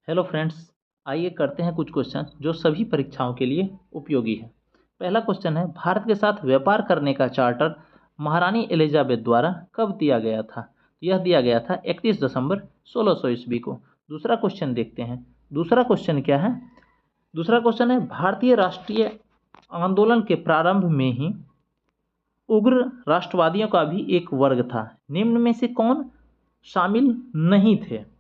Hello friends, आइए करते हैं कुछ क्वेश्चन जो सभी परीक्षाओं के लिए उपयोगी है। पहला क्वेश्चन है, भारत के साथ व्यापार करने का चार्टर महारानी एलिजाबेथ द्वारा कब दिया गया था? तो यह दिया गया था 31 दिसंबर 1600 ईस्वी को। दूसरा क्वेश्चन देखते हैं। दूसरा क्वेश्चन क्या है? दूसरा क्वेश्चन है, भारतीय राष्ट्रीय आंदोलन के प्रारंभ में ही उग्र राष्ट्रवादियों का भी एक वर्ग था। निम्न में से कौन शामिल नहीं थे?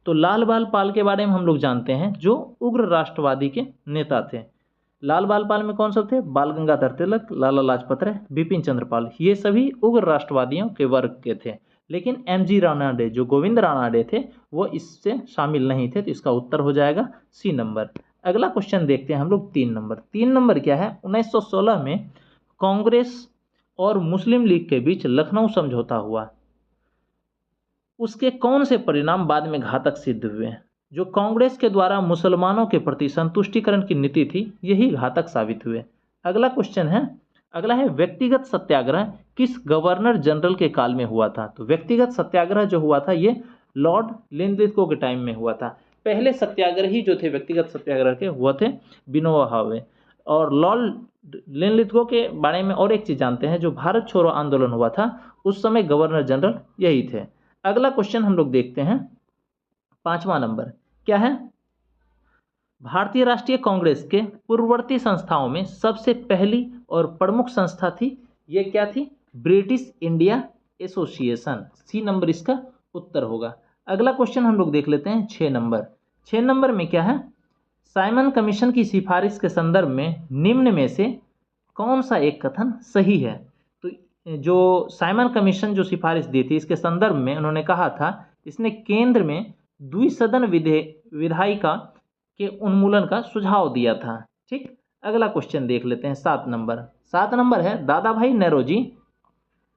तो लाल बाल पाल के बारे में हम लोग जानते हैं, जो उग्र राष्ट्रवादी के नेता थे। लाल बाल पाल में कौन सब थे? बाल गंगाधर तिलक, लाला लाजपत राय, बिपिन चंद्र पाल। ये सभी उग्र राष्ट्रवादियों के वर्ग के थे। लेकिन एमजी रानाडे, जो गोविंद रानाडे थे, वो इससे शामिल नहीं थे। तो इसका उत्तर हो जाएगा सी नंबर। अगला क्वेश्चन देखते हैं हम लोग 3 नंबर। 3 नंबर क्या है? 1916 में कांग्रेस और मुस्लिम लीग के बीच लखनऊ समझौता हुआ। उसके कौन से परिणाम बाद में घातक सिद्ध हुए? जो कांग्रेस के द्वारा मुसलमानों के प्रति संतुष्टिकरण की नीति थी, यही घातक साबित हुए। अगला है व्यक्तिगत सत्याग्रह किस गवर्नर जनरल के काल में हुआ था? तो व्यक्तिगत सत्याग्रह जो हुआ था, ये लॉर्ड लिनलिथगो के टाइम में हुआ था। पहले सत्याग्रही जो थे व्यक्तिगत सत्याग्रह के, वो थे विनोबा भावे। और लॉर्ड लिनलिथगो के बारे में और एक चीज जानते हैं, जो भारत छोड़ो आंदोलन हुआ था, उस समय गवर्नर जनरल यही थे। अगला क्वेश्चन हम लोग देखते हैं। 5वां नंबर क्या है? भारतीय राष्ट्रीय कांग्रेस के पूर्ववर्ती संस्थाओं में सबसे पहली और प्रमुख संस्था थी, ये क्या थी? British India Association. C number इसका उत्तर होगा। अगला क्वेश्चन हम लोग देख लेते हैं 6 नंबर। 6 नंबर में क्या है? साइमन कमीशन की सिफारिश के संदर्भ में निम्न में से कौन सा एक कथन सही है? तो जो साइमन कमीशन जो सिफारिश दी थी, इसके संदर्भ में उन्होंने कहा था, इसने केंद्र में द्विसदन विधायिका के उन्मूलन का सुझाव दिया था। ठीक, अगला क्वेश्चन देख लेते हैं 7 नंबर। 7 नंबर है, Dadabhai Naoroji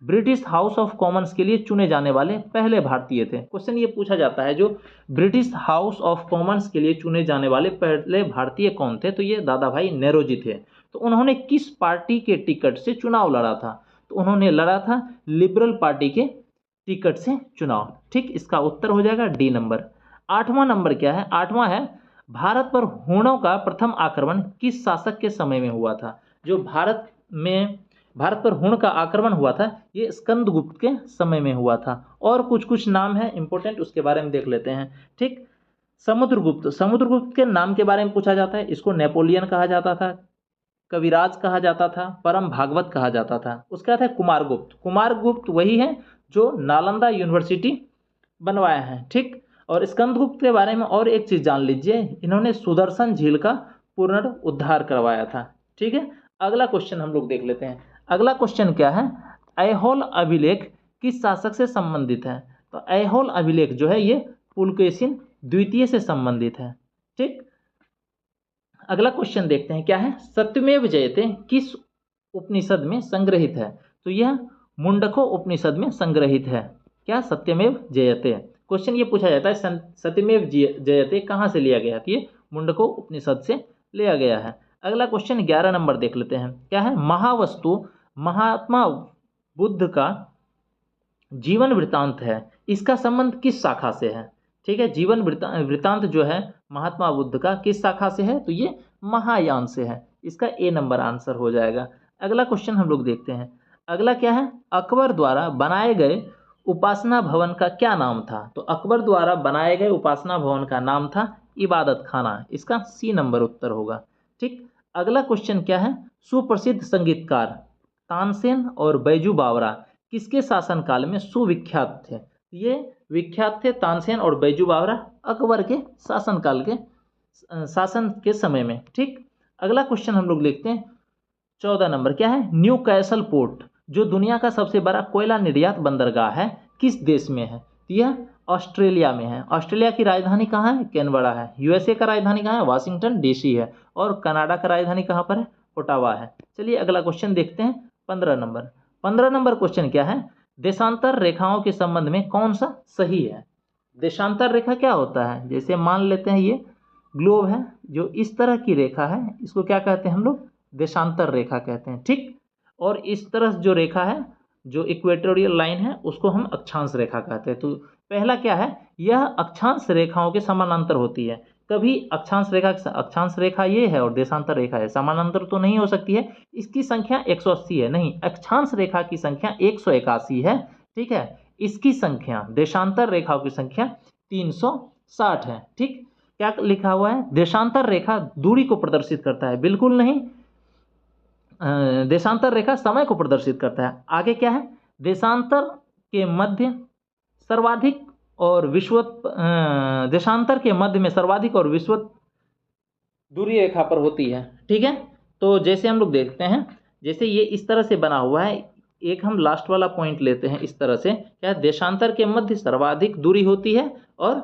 British House of Commons के लिए चुने जाने वाले पहले भारतीय थे। क्वेश्चन ये पूछा जाता है, जो ब्रिटिश हाउस ऑफ कॉमन्स के लिए चुने जाने वाले पहले भारतीय कौन थे? तो ये दादा भाई नौरोजी थे। तो उन्होंने किस पार्टी के टिकट से चुनाव लड़ा था? तो उन्होंने लड़ा था लिबरल पार्टी के टिकट से चुनाव। ठीक, इसका उत्तर हो जाएगा डी नंबर। 8वां नंबर क्या है? 8वां है, भारत पर हूणों का प्रथम आक्रमण किस शासक के समय में हुआ था? जो भारत पर हुण का आक्रमण हुआ था, ये स्कंदगुप्त के समय में हुआ था। और कुछ कुछ नाम है इंपॉर्टेंट, उसके बारे में देख लेते हैं। ठीक, समुद्रगुप्त के नाम के बारे में पूछा जाता है। इसको नेपोलियन कहा जाता था, कविराज कहा जाता था, परम भागवत कहा जाता था। उसका था कुमारगुप्त। कुमारगुप्त वही है जो नालंदा यूनिवर्सिटी बनवाया है। ठीक, और स्कंदगुप्त के बारे में और एक चीज जान लीजिए, इन्होंने सुदर्शन झील का पुनरुद्धार करवाया था। ठीक है, अगला क्वेश्चन हम लोग देख लेते हैं। अगला क्वेश्चन क्या है? ऐहोल अभिलेख किस शासक से संबंधित है? तो ऐहोल अभिलेख जो है, ये पुलकेशिन द्वितीय से संबंधित है। ठीक, अगला क्वेश्चन देखते हैं, क्या है? सत्यमेव जयते किस उपनिषद में संग्रहित है? तो यह मुंडको उपनिषद में संग्रहित है। क्या? सत्यमेव जयते। क्वेश्चन ये पूछा जाता है, सत्यमेव जयते कहाँ से लिया गया? तो ये मुंडको उपनिषद से लिया गया है। अगला क्वेश्चन 11 नंबर देख लेते हैं। क्या है? महावस्तु महात्मा बुद्ध का जीवन वृत्तांत है, इसका संबंध किस शाखा से है? ठीक है, जीवन वृत्तांत जो है महात्मा बुद्ध का, किस शाखा से है? तो ये महायान से है। इसका ए नंबर आंसर हो जाएगा। अगला क्वेश्चन हम लोग देखते हैं। अगला क्या है? अकबर द्वारा बनाए गए उपासना भवन का क्या नाम था? तो अकबर द्वारा बनाए गए उपासना भवन का नाम था इबादत खाना। इसका सी नंबर उत्तर होगा। ठीक, अगला क्वेश्चन क्या है? सुप्रसिद्ध संगीतकार तानसेन और बैजू बावरा किसके शासनकाल में सुविख्यात थे? ये विख्यात थे तानसेन और बैजू बावरा अकबर के शासन के समय में। ठीक, अगला क्वेश्चन हम लोग देखते हैं 14 नंबर। क्या है? न्यू कैसल पोर्ट जो दुनिया का सबसे बड़ा कोयला निर्यात बंदरगाह है, किस देश में है? यह ऑस्ट्रेलिया में है। ऑस्ट्रेलिया की राजधानी कहाँ है? कैनबरा है। यूएसए का राजधानी कहाँ है? वाशिंगटन डीसी है। और कनाडा का राजधानी कहाँ पर है? ओटावा है। चलिए अगला क्वेश्चन देखते हैं 15 नंबर। 15 नंबर क्वेश्चन क्या है? देशांतर रेखाओं के संबंध में कौन सा सही है? देशांतर रेखा क्या होता है? जैसे मान लेते हैं ये ग्लोब है, जो इस तरह की रेखा है, इसको क्या कहते हैं हम लोग? देशांतर रेखा कहते हैं। ठीक, और इस तरह जो रेखा है जो इक्वेटोरियल लाइन है उसको हम अक्षांश रेखा कहते हैं। तो पहला क्या है, यह अक्षांश रेखाओं के समानांतर होती है। कभी अक्षांश रेखा ये है और देशांतर रेखा है, समानांतर तो नहीं हो सकती है। इसकी संख्या 180 है, नहीं, अक्षांश रेखा की संख्या 181 है, ठीक है। इसकी संख्या, देशांतर रेखाओं की संख्या 360 है, ठीक। क्या लिखा हुआ है, देशांतर रेखा दूरी को प्रदर्शित करता है, बिल्कुल नहीं, देशांतर रेखा समय को प्रदर्शित करता है। आगे क्या है, देशांतर के मध्य सर्वाधिक और विषुवत, देशांतर के मध्य में सर्वाधिक और विषुवत दूरी रेखा पर होती है, ठीक है। तो जैसे हम लोग देखते हैं, जैसे ये इस तरह से बना हुआ है, एक हम लास्ट वाला पॉइंट लेते हैं इस तरह से, क्या देशांतर के मध्य सर्वाधिक दूरी होती है और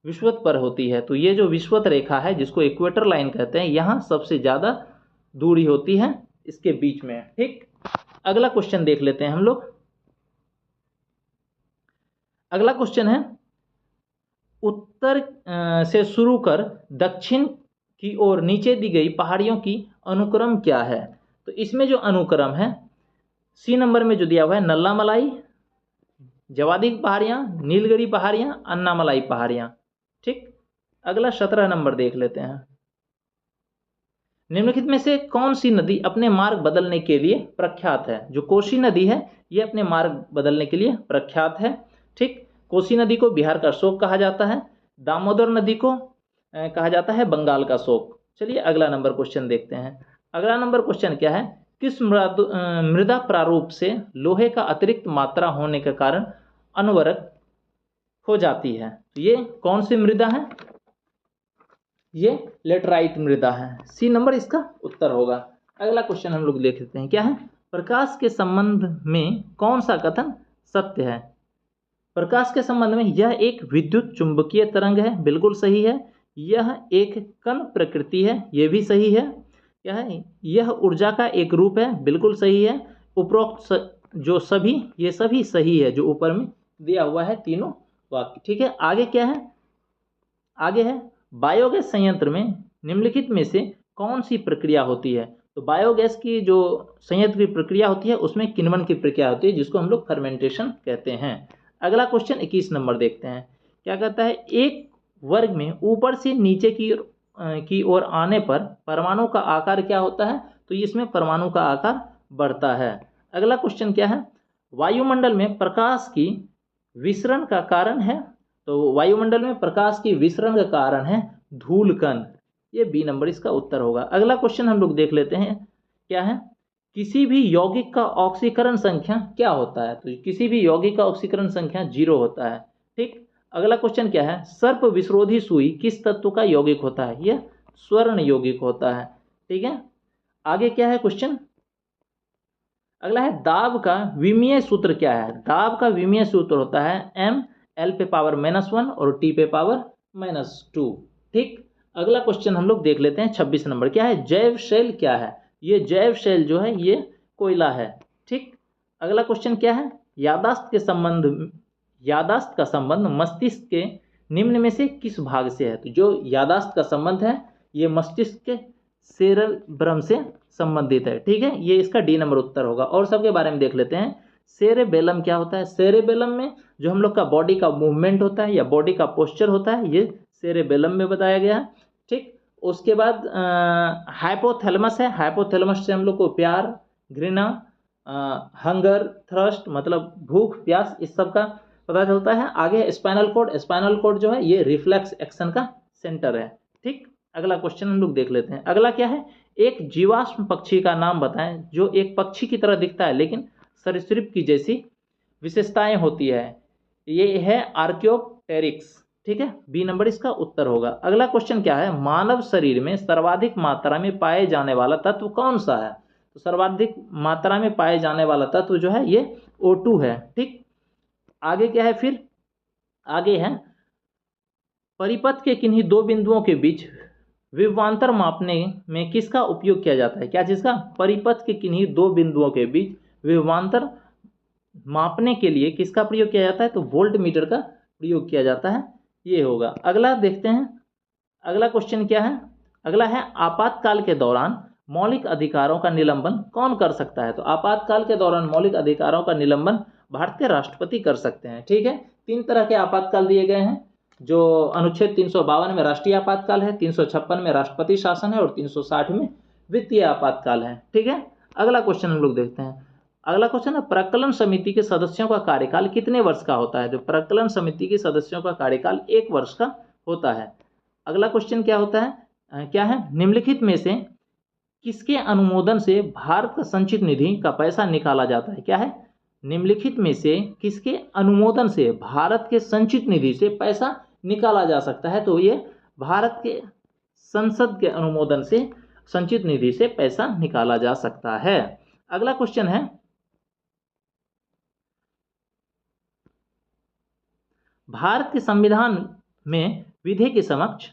विषुवत पर होती है। तो ये जो विषुवत रेखा है जिसको इक्वेटर लाइन कहते हैं, यहाँ सबसे ज़्यादा दूरी होती है इसके बीच में, ठीक। अगला क्वेश्चन देख लेते हैं हम लोग। अगला क्वेश्चन है, उत्तर से शुरू कर दक्षिण की ओर नीचे दी गई पहाड़ियों की अनुक्रम क्या है। तो इसमें जो अनुक्रम है, सी नंबर में जो दिया हुआ है, नल्लामलाई, जवादी पहाड़ियाँ, नीलगिरी पहाड़ियाँ, अन्नामलाई पहाड़ियाँ, ठीक। अगला 17 नंबर देख लेते हैं। निम्नलिखित में से कौन सी नदी अपने मार्ग बदलने के लिए प्रख्यात है। जो कोसी नदी है ये अपने मार्ग बदलने के लिए प्रख्यात है, ठीक। कोसी नदी को बिहार का शोक कहा जाता है, दामोदर नदी को कहा जाता है बंगाल का शोक। चलिए अगला नंबर क्वेश्चन देखते हैं। अगला नंबर क्वेश्चन क्या है, किस मृदा प्रारूप से लोहे का अतिरिक्त मात्रा होने के कारण अनवरक हो जाती है। तो ये कौन सी मृदा है, ये लेटराइट मृदा है, सी नंबर इसका उत्तर होगा। अगला क्वेश्चन हम लोग देख लेते हैं, क्या है, प्रकाश के संबंध में कौन सा कथन सत्य है। प्रकाश के संबंध में यह एक विद्युत चुंबकीय तरंग है, बिल्कुल सही है। यह एक कण प्रकृति है, यह भी सही है। क्या है, यह ऊर्जा का एक रूप है, बिल्कुल सही है। उपरोक्त जो सभी, ये सभी सही है जो ऊपर में दिया हुआ है तीनों वाक्य, ठीक है। आगे क्या है, आगे है, बायोगैस संयंत्र में निम्नलिखित में से कौन सी प्रक्रिया होती है। तो बायोगैस की जो संयंत्र की प्रक्रिया होती है उसमें किण्वन की प्रक्रिया होती है, जिसको हम लोग फर्मेंटेशन कहते हैं। अगला क्वेश्चन 21 नंबर देखते हैं। क्या कहता है, एक वर्ग में ऊपर से नीचे की ओर आने पर परमाणु का आकार क्या होता है। तो इसमें परमाणु का आकार बढ़ता है। अगला क्वेश्चन क्या है, वायुमंडल में प्रकाश की विसरण का कारण है। तो वायुमंडल में प्रकाश की विसरण का कारण है धूल कण, ये बी नंबर इसका उत्तर होगा। अगला क्वेश्चन हम लोग देख लेते हैं, क्या है, किसी भी यौगिक का ऑक्सीकरण संख्या क्या होता है। तो किसी भी यौगिक का ऑक्सीकरण संख्या 0 होता है, ठीक। अगला क्वेश्चन क्या है, सर्प विस्रोधी सुई किस तत्व का यौगिक होता है। यह स्वर्ण यौगिक होता है, ठीक है। आगे क्या है क्वेश्चन, अगला है, दाब का विमीय सूत्र क्या है। दाब का विमीय सूत्र होता है m l पे पावर -1 और t पे पावर -2, ठीक। अगला क्वेश्चन हम लोग देख लेते हैं 26 नंबर। क्या है, जैव शैल क्या है। ये जैव शैल जो है ये कोयला है, ठीक। अगला क्वेश्चन क्या है, यादाश्त का संबंध मस्तिष्क के निम्न में से किस भाग से है। तो जो यादाश्त का संबंध है ये मस्तिष्क के सेरेब्रम से संबंधित है, ठीक है। ये इसका डी नंबर उत्तर होगा। और सबके बारे में देख लेते हैं। सेरेबेलम क्या होता है, सेरेबेलम में जो हम लोग का बॉडी का मूवमेंट होता है या बॉडी का पोस्चर होता है, ये सेरेबेलम में बताया गया है, ठीक। उसके बाद हाइपोथैलेमस है, हाइपोथैलेमस से हम लोग को प्यार, घृणा, हंगर, थ्रस्ट मतलब भूख प्यास, इस सब का पता चलता है। आगे स्पाइनल कोड, स्पाइनल कोड जो है ये रिफ्लेक्स एक्शन का सेंटर है, ठीक। अगला क्वेश्चन हम लोग देख लेते हैं। अगला क्या है, एक जीवाश्म पक्षी का नाम बताएं जो एक पक्षी की तरह दिखता है लेकिन सरीसृप की जैसी विशेषताएं होती है। ये है आर्कियोप्टेरिक्स, ठीक है। बी नंबर इसका उत्तर होगा। अगला क्वेश्चन क्या है, मानव शरीर में सर्वाधिक मात्रा में पाए जाने वाला तत्व कौन सा है। तो सर्वाधिक मात्रा में पाए जाने वाला तत्व जो है ये O2 है, ठीक। आगे क्या है, फिर आगे है, परिपथ के किन्हीं दो बिंदुओं के बीच विभवांतर मापने में किसका उपयोग किया जाता है। क्या चीज़ का, परिपथ के किन्हीं दो बिंदुओं के बीच विभवांतर मापने के लिए किसका प्रयोग किया जाता है। तो वोल्ट मीटर का प्रयोग किया जाता है, ये होगा। अगला देखते हैं, अगला क्वेश्चन क्या है, अगला है, आपातकाल के दौरान मौलिक अधिकारों का निलंबन कौन कर सकता है? तो आपातकाल के दौरान मौलिक अधिकारों का निलंबन भारत के राष्ट्रपति कर सकते हैं। ठीक है, 3 तरह के आपातकाल दिए गए हैं, जो अनुच्छेद 352 में राष्ट्रीय आपातकाल है, 356 में राष्ट्रपति शासन है और 360 में वित्तीय आपातकाल है। ठीक है, अगला क्वेश्चन हम लोग देखते हैं। अगला क्वेश्चन है, प्रकलन समिति के सदस्यों का कार्यकाल कितने वर्ष का होता है? जो प्रकलन समिति के सदस्यों का कार्यकाल 1 वर्ष का होता है। अगला क्वेश्चन क्या होता है, क्या है, निम्नलिखित में से किसके अनुमोदन से भारत का संचित निधि का पैसा निकाला जाता है? क्या है, निम्नलिखित में से किसके अनुमोदन से भारत के संचित निधि से पैसा निकाला जा सकता है? तो ये भारत के संसद के अनुमोदन से संचित निधि से पैसा निकाला जा सकता है। अगला क्वेश्चन है, भारत के संविधान में विधि के समक्ष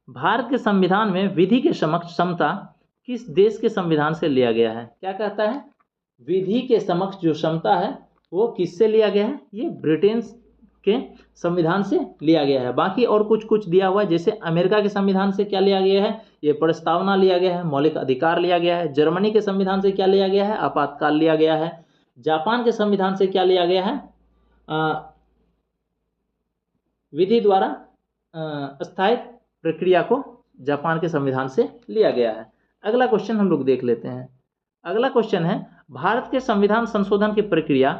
भारत के संविधान में विधि के समक्ष समता किस देश के संविधान से लिया गया है? क्या कहता है, विधि के समक्ष जो समता है वो किससे लिया गया है? ये ब्रिटेन के संविधान से लिया गया है। बाकी और कुछ कुछ दिया हुआ है, जैसे अमेरिका के संविधान से क्या लिया गया है, ये प्रस्तावना लिया गया है, मौलिक अधिकार लिया गया है। जर्मनी के संविधान से क्या लिया गया है, आपातकाल लिया गया है। जापान के संविधान से क्या लिया गया है, विधि द्वारा स्थायी प्रक्रिया को जापान के संविधान से लिया गया है। अगला क्वेश्चन हम लोग देख लेते हैं। अगला क्वेश्चन है, भारत के संविधान संशोधन की प्रक्रिया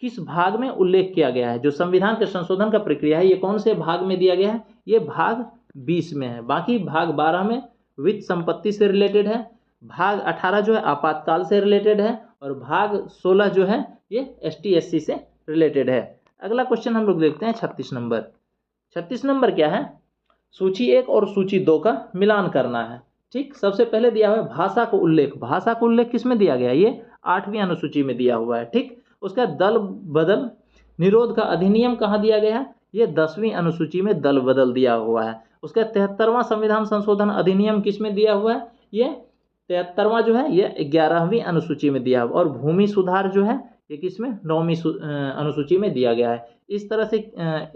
किस भाग में उल्लेख किया गया है? जो संविधान के संशोधन का प्रक्रिया है ये कौन से भाग में दिया गया है? ये भाग 20 में है। बाकी भाग 12 में वित्त संपत्ति से रिलेटेड है, भाग 18 जो है आपातकाल से रिलेटेड है और भाग 16 जो है ये ST/SC से रिलेटेड है। अगला क्वेश्चन हम लोग देखते हैं 36 नंबर। 36 नंबर क्या है, सूची 1 और सूची 2 का मिलान करना है। ठीक, सबसे पहले दिया हुआ है भाषा को उल्लेख। भाषा को उल्लेख किस में दिया गया है? ये 8वीं अनुसूची में दिया हुआ है। ठीक, उसका दल बदल निरोध का अधिनियम कहाँ दिया गया है? ये 10वीं अनुसूची में दल बदल दिया हुआ है। उसका 73वां संविधान संशोधन अधिनियम किस में दिया हुआ है? ये 73वां जो है ये 11वीं अनुसूची में दिया हुआ। और भूमि सुधार जो है ये किस में? 9वीं अनुसूची में दिया गया है। इस तरह से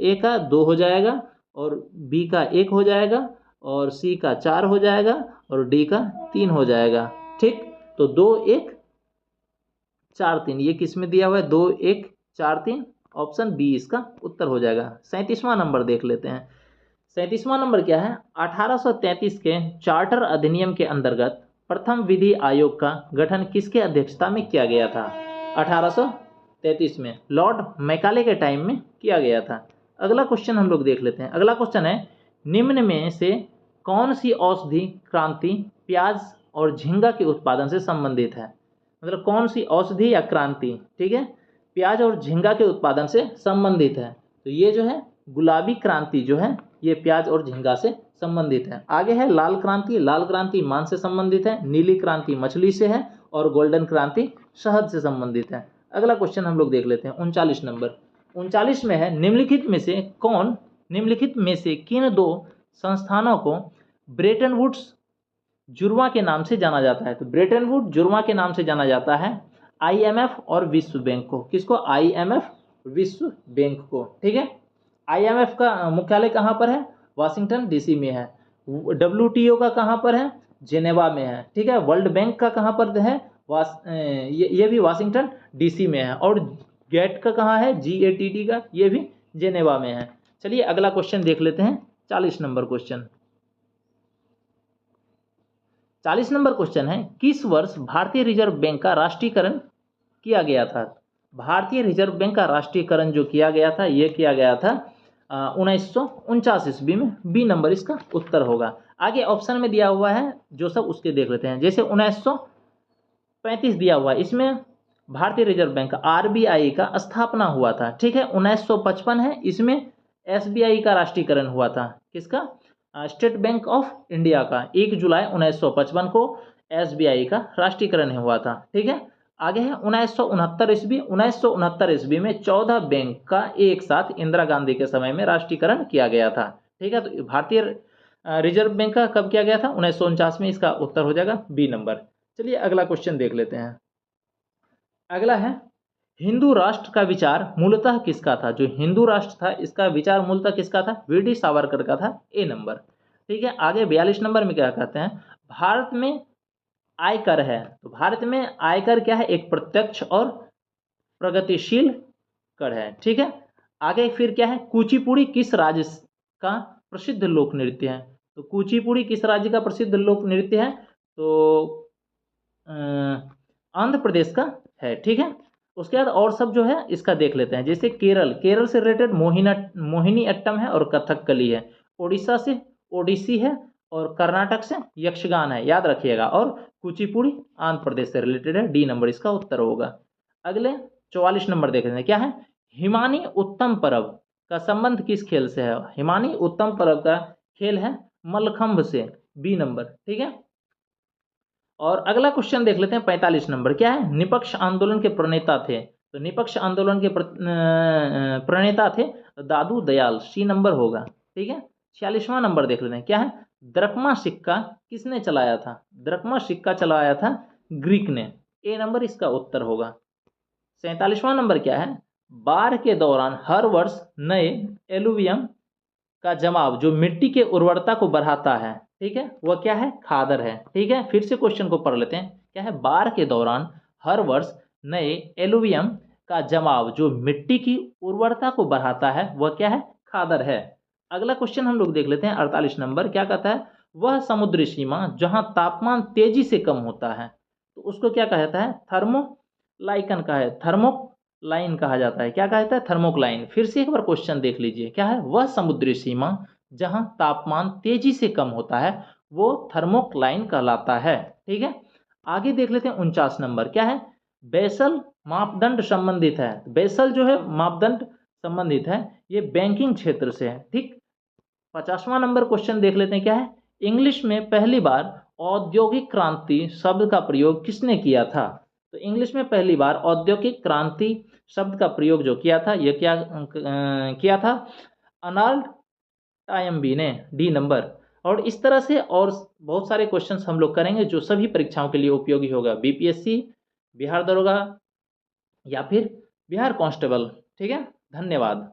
A का 2 हो जाएगा और B का 1 हो जाएगा और C का 4 हो जाएगा और D का 3 हो जाएगा। ठीक, तो 2 1 4 3 ये किस में दिया हुआ है? 2 1 4 3, ऑप्शन बी इसका उत्तर हो जाएगा। 37वां नंबर देख लेते हैं। 37वां नंबर क्या है, 1833 के चार्टर अधिनियम के अंतर्गत प्रथम विधि आयोग का गठन किसके अध्यक्षता में किया गया था? 1833 में लॉर्ड मैकाले के टाइम में किया गया था। अगला क्वेश्चन हम लोग देख लेते हैं। अगला क्वेश्चन है, निम्न में से कौन सी औषधि क्रांति प्याज और झींगा के उत्पादन से संबंधित है? मतलब कौन सी औषधि या क्रांति, ठीक है, प्याज और झींगा के उत्पादन से संबंधित है? तो ये जो है गुलाबी क्रांति जो है ये प्याज और झींगा से संबंधित है। आगे है लाल क्रांति। लाल क्रांति मांस से संबंधित है। नीली क्रांति मछली से है और गोल्डन क्रांति शहद से संबंधित है। अगला क्वेश्चन हम लोग देख लेते हैं 39 नंबर। 39 में है, निम्नलिखित में से किन 2 संस्थानों को ब्रेटन वुड्स जुर्मा के नाम से जाना जाता है? तो ब्रेटन वुड जुर्मा के नाम से जाना जाता है IMF और विश्व बैंक को। किसको? IMF, विश्व बैंक को। ठीक है, IMF का मुख्यालय कहाँ पर है? वाशिंगटन DC में है। WTO का कहाँ पर है? जेनेवा में है। ठीक है, वर्ल्ड बैंक का कहाँ पर है? ये भी वाशिंगटन DC में है। और गेट का कहाँ है? GATT का, ये भी जेनेवा में है। चलिए अगला क्वेश्चन देख लेते हैं, 40 नंबर क्वेश्चन। 40 नंबर क्वेश्चन है, किस वर्ष भारतीय रिजर्व बैंक का राष्ट्रीयकरण किया गया था? भारतीय रिजर्व बैंक का राष्ट्रीयकरण जो किया गया था ये किया गया था 1949 ईस्वी में। बी नंबर इसका उत्तर होगा। आगे ऑप्शन में दिया हुआ है जो सब उसके देख लेते हैं। जैसे 1935 दिया हुआ है, इसमें भारतीय रिजर्व बैंक RBI का स्थापना हुआ था। ठीक है, 1955 है, इसमें SBI का राष्ट्रीयकरण हुआ था। किसका? स्टेट बैंक ऑफ इंडिया का 1 जुलाई 1955 को SBI का राष्ट्रीयकरण हुआ था। ठीक है, आगे है 1969 ईस्वी। 1969 ईस्वी में 14 बैंक का एक साथ इंदिरा गांधी के समय में राष्ट्रीयकरण किया गया था। ठीक है, तो भारतीय रिजर्व बैंक का कब किया गया था? 1949 में। इसका उत्तर हो जाएगा बी नंबर। चलिए अगला क्वेश्चन देख लेते हैं। अगला है, हिंदू राष्ट्र का विचार मूलतः किसका था? जो हिंदू राष्ट्र था इसका विचार मूलतः किसका था? VD सावरकर का था। ए नंबर। ठीक है। आगे 42 नंबर में क्या कहते हैं, भारत में आयकर है, तो भारत में आयकर क्या है, एक प्रत्यक्ष और प्रगतिशील कर है, ठीक है। आगे फिर क्या है, कुचिपुड़ी किस राज्य का प्रसिद्ध लोक नृत्य है, तो कुचिपुड़ी किस राज्य का प्रसिद्ध लोक नृत्य है, तो आंध्र प्रदेश का है, ठीक है। उसके बाद और सब जो है इसका देख लेते हैं, जैसे केरल, केरल से रिलेटेड मोहिनी अट्टम है और कथकली है। उड़ीसा से ओडिसी है और कर्नाटक से यक्षगान है, याद रखिएगा। और कुचिपुड़ी आंध्र प्रदेश से रिलेटेड है, डी नंबर इसका उत्तर होगा। अगले 44 नंबर देख लेते हैं, क्या है, हिमानी उत्तम पर्व का संबंध किस खेल से है, हिमानी उत्तम पर्व का खेल है मल्लखंभ से, बी नंबर, ठीक है। और अगला क्वेश्चन देख लेते हैं 45 नंबर, क्या है, निपक्ष आंदोलन के प्रणेता थे, तो निपक्ष आंदोलन के प्रणेता थे दादू दयाल, सी नंबर होगा, ठीक है। 46वां नंबर देख लेते हैं, क्या है, द्रकमा सिक्का किसने चलाया था, द्रकमा सिक्का चलाया था ग्रीक ने, ए नंबर इसका उत्तर होगा। 47वां नंबर क्या है, बाढ़ के दौरान हर वर्ष नए एलुवियम का जमाव जो मिट्टी के उर्वरता को बढ़ाता है, ठीक है, वह क्या है, खादर है, ठीक है। फिर से क्वेश्चन को पढ़ लेते हैं, क्या है, बाढ़ के दौरान हर वर्ष नए एलुवियम का जमाव जो मिट्टी की उर्वरता को बढ़ाता है, वह क्या है, खादर है। अगला क्वेश्चन हम लोग देख लेते हैं 48 नंबर, क्या कहता है, वह समुद्री सीमा जहां तापमान तेजी से कम होता है, तो उसको क्या कहता है, थर्मोलाइकन का है, थर्मोलाइन कहा जाता है, क्या कहता है, थर्मोक्लाइन। फिर से एक बार क्वेश्चन देख लीजिए, क्या है, वह समुद्री सीमा जहां तापमान तेजी से कम होता है वो थर्मोक्लाइन कहलाता है, ठीक है। आगे देख लेते हैं 49 नंबर, क्या है, बेसल मापदंड संबंधित है, बेसल जो है मापदंड संबंधित है, ये बैंकिंग क्षेत्र से है, ठीक। 50वां नंबर क्वेश्चन देख लेते हैं, क्या है, इंग्लिश में पहली बार औद्योगिक क्रांति शब्द का प्रयोग किसने किया था, तो इंग्लिश में पहली बार औद्योगिक क्रांति शब्द का प्रयोग जो किया था, यह क्या किया था, अर्नल्ड टायम्बी ने, डी नंबर। और इस तरह से और बहुत सारे क्वेश्चंस हम लोग करेंगे जो सभी परीक्षाओं के लिए उपयोगी होगा, बीपीएससी, बिहार दरोगा या फिर बिहार कांस्टेबल, ठीक है। धन्यवाद।